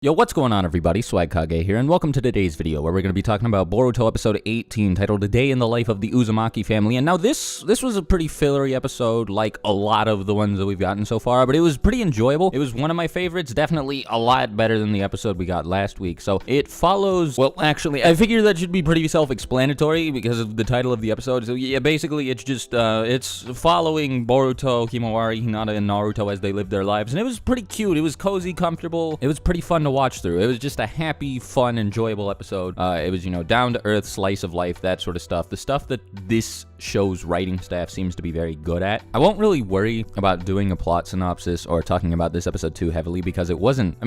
Yo, what's going on everybody? Swagkage here, and welcome to today's video, where we're going to be talking about Boruto episode 18, titled A Day in the Life of the Uzumaki Family. And now this was a pretty fillery episode, like a lot of the ones that we've gotten so far, but it was pretty enjoyable. It was one of my favorites, definitely a lot better than the episode we got last week. So it follows, well, actually, I figure that should be pretty self-explanatory because of the title of the episode. So yeah, basically it's just, it's following Boruto, Himawari, Hinata, and Naruto as they live their lives. And it was pretty cute. It was cozy, comfortable. It was pretty fun to watch through. It was just a happy, fun, enjoyable episode. It was, you know, down to earth, slice of life, that sort of stuff. The stuff that this show's writing staff seems to be very good at. I won't really worry about doing a plot synopsis or talking about this episode too heavily because it wasn't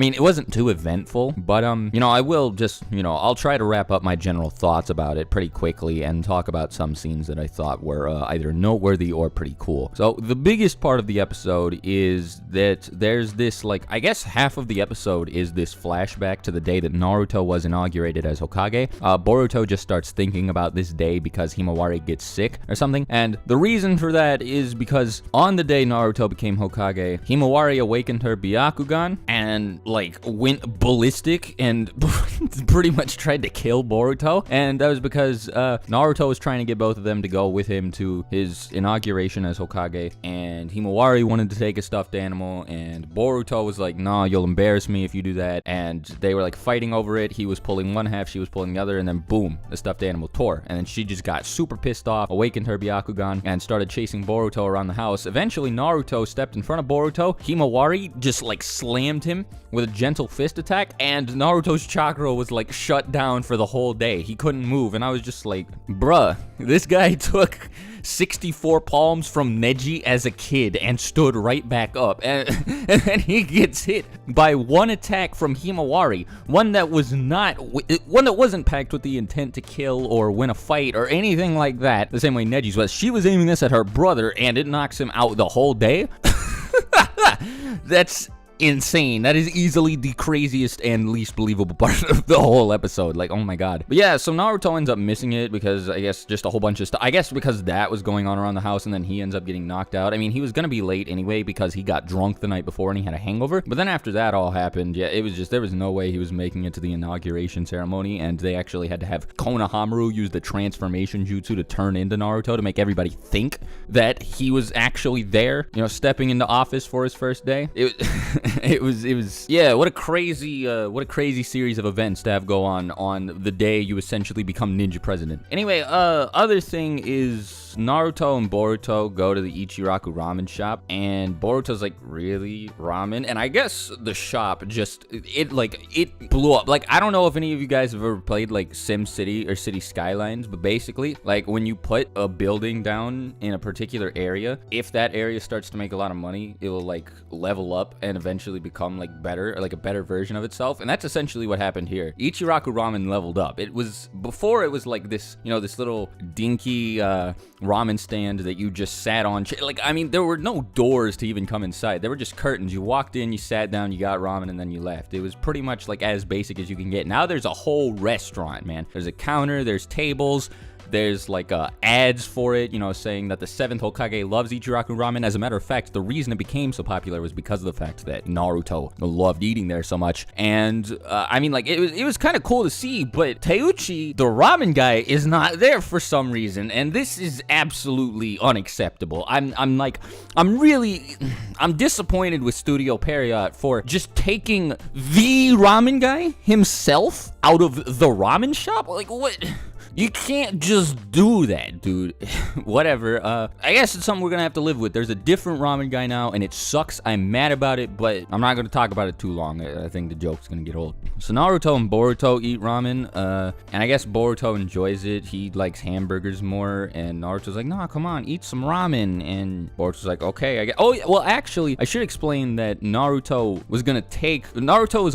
too eventful, but you know, I will just, you know, I'll try to wrap up my general thoughts about it pretty quickly and talk about some scenes that I thought were either noteworthy or pretty cool. So the biggest part of the episode is that there's this, like, I guess half of the episode is this flashback to the day that Naruto was inaugurated as Hokage. Boruto just starts thinking about this day because Himawari gets sick or something, and the reason for that is because on the day Naruto became Hokage, Himawari awakened her Byakugan and, like, went ballistic and pretty much tried to kill Boruto, and that was because Naruto was trying to get both of them to go with him to his inauguration as Hokage, and Himawari wanted to take a stuffed animal, and Boruto was like, nah, you'll embarrass me if you do that, and they were like fighting over it. He was pulling one half, she was pulling the other, and then boom, the stuffed animal tore, and then she just got super pissed off, awakened her Byakugan, and started chasing Boruto around the house. Eventually, Naruto stepped in front of Boruto. Himawari just like slammed him with a gentle fist attack, and Naruto's chakra was like shut down for the whole day. He couldn't move, and I was just like, bruh, this guy took 64 palms from Neji as a kid and stood right back up, and then he gets hit by one attack from Himawari, one that wasn't packed with the intent to kill or win a fight or anything like that, the same way Neji's was. She was aiming this at her brother, and it knocks him out the whole day. That's insane. That is easily the craziest and least believable part of the whole episode. Like, oh my god. But yeah, so Naruto ends up missing it because I guess just a whole bunch of stuff. I guess because that was going on around the house, and then he ends up getting knocked out. I mean, he was gonna be late anyway because he got drunk the night before and he had a hangover. But then after that all happened, yeah, it was just, there was no way he was making it to the inauguration ceremony, and they actually had to have Konohamaru use the transformation jutsu to turn into Naruto to make everybody think that he was actually there, you know, stepping into office for his first day. It was yeah, what a crazy series of events to have go on the day you essentially become ninja president. Anyway, other thing is Naruto and Boruto go to the Ichiraku ramen shop, and Boruto's like, really, ramen? And I guess the shop just, it blew up. Like, I don't know if any of you guys have ever played like Sim City or City Skylines, but basically, like, when you put a building down in a particular area, if that area starts to make a lot of money, it will like level up and eventually become like better, or like a better version of itself. And that's essentially what happened here. Ichiraku ramen leveled up. It was, before it was like this, you know, this little dinky ramen stand that you just sat on. Like, I mean, there were no doors to even come inside. There were just curtains. You walked in, you sat down, you got ramen, and then you left. It was pretty much like as basic as you can get. Now there's a whole restaurant, man. There's a counter, there's tables, there's like ads for it, you know, saying that the 7th Hokage loves Ichiraku ramen. As a matter of fact, the reason it became so popular was because of the fact that Naruto loved eating there so much. And I mean, like, it was kind of cool to see, but Teuchi, the ramen guy, is not there for some reason, and this is absolutely unacceptable. I'm disappointed with Studio Period for just taking the ramen guy himself out of the ramen shop. Like, what? You can't just do that, dude. Whatever. I guess it's something we're gonna have to live with. There's a different ramen guy now, and it sucks. I'm mad about it, but I'm not gonna talk about it too long. I think the joke's gonna get old. So Naruto and Boruto eat ramen, and I guess Boruto enjoys it. He likes hamburgers more, and Naruto's like, nah, come on, eat some ramen. And Boruto's like, okay, I guess. Oh, yeah, well, actually, I should explain that Naruto was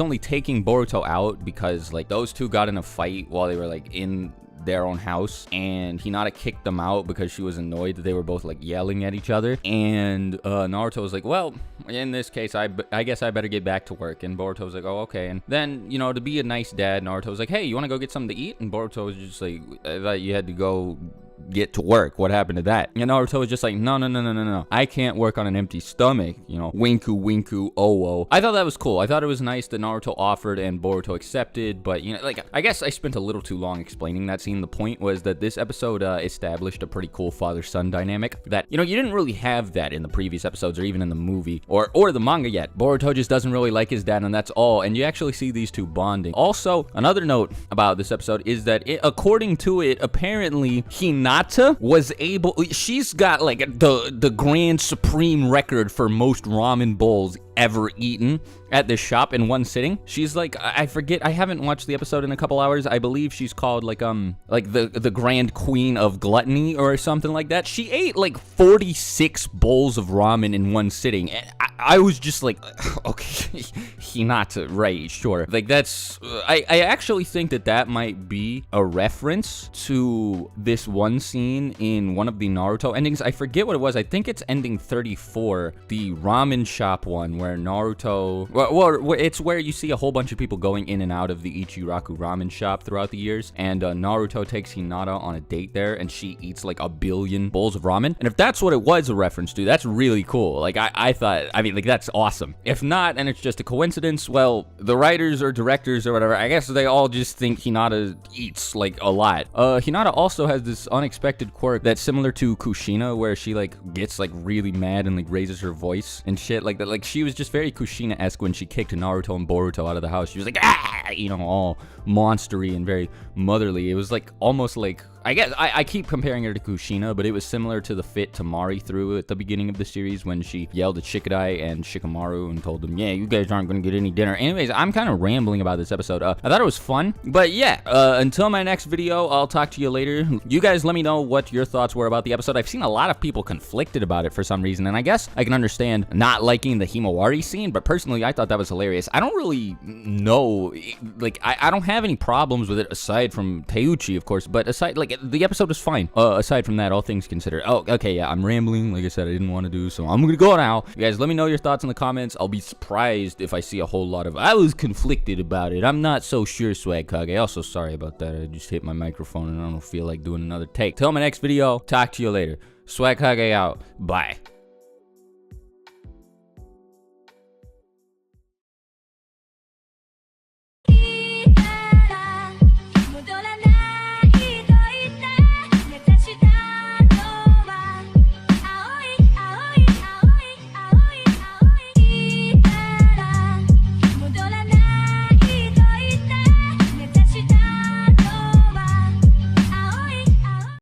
only taking Boruto out because, like, those two got in a fight while they were, like, in their own house, and Hinata kicked them out because she was annoyed that they were both like yelling at each other. And Naruto was like, well, in this case, I guess I better get back to work. And Boruto was like, oh, okay. And then, you know, to be a nice dad, Naruto was like, hey, you want to go get something to eat? And Boruto was just like, I thought you had to go get to work? What happened to that? And Naruto was just like, no. I can't work on an empty stomach, you know, winku, oh. I thought that was cool. I thought it was nice that Naruto offered and Boruto accepted, but, you know, like, I guess I spent a little too long explaining that scene. The point was that this episode established a pretty cool father-son dynamic that, you know, you didn't really have that in the previous episodes or even in the movie or the manga yet. Boruto just doesn't really like his dad, and that's all, and you actually see these two bonding. Also, another note about this episode is that according to it, apparently Hinata was able, she's got like the grand supreme record for most ramen bowls ever eaten at this shop in one sitting. She's like, I forget, I haven't watched the episode in a couple hours. I believe she's called like the grand queen of gluttony or something like that. She ate like 46 bowls of ramen in one sitting. And I was just like, okay, Hinata, right, sure. Like that's, I actually think that might be a reference to this one scene in one of the Naruto endings. I forget what it was. I think it's ending 34, the ramen shop one where Naruto, well, it's where you see a whole bunch of people going in and out of the Ichiraku ramen shop throughout the years, and Naruto takes Hinata on a date there, and she eats like 1 billion bowls of ramen. And if that's what it was a reference to, that's really cool. Like I thought, I mean, like that's awesome. If not, and it's just a coincidence, well, the writers or directors or whatever, I guess they all just think Hinata eats like a lot. Hinata also has this unexpected quirk that's similar to Kushina, where she like gets like really mad and like raises her voice and shit like that. Like she was just very Kushina-esque when she kicked Naruto and Boruto out of the house. She was like, ah, you know, all monstery and very motherly. It was like almost like, I guess I keep comparing her to Kushina, but it was similar to the fit Tamari threw at the beginning of the series when she yelled at Shikadai and Shikamaru and told them, yeah, you guys aren't going to get any dinner. Anyways, I'm kind of rambling about this episode. I thought it was fun, but yeah, until my next video, I'll talk to you later. You guys let me know what your thoughts were about the episode. I've seen a lot of people conflicted about it for some reason, and I guess I can understand not liking the Himawari scene, but personally, I thought that was hilarious. I don't really know, like, I don't have any problems with it aside from Teuchi, of course, but aside, like, the episode was fine. Aside from that, all things considered. Oh, okay, yeah, I'm rambling. Like I said, I didn't want to do, so I'm gonna go now. You guys, let me know your thoughts in the comments. I'll be surprised if I see a whole lot of, I was conflicted about it. I'm not so sure, Swagkage. Also, sorry about that. I just hit my microphone and I don't feel like doing another take. Till my next video, talk to you later. Swagkage out. Bye.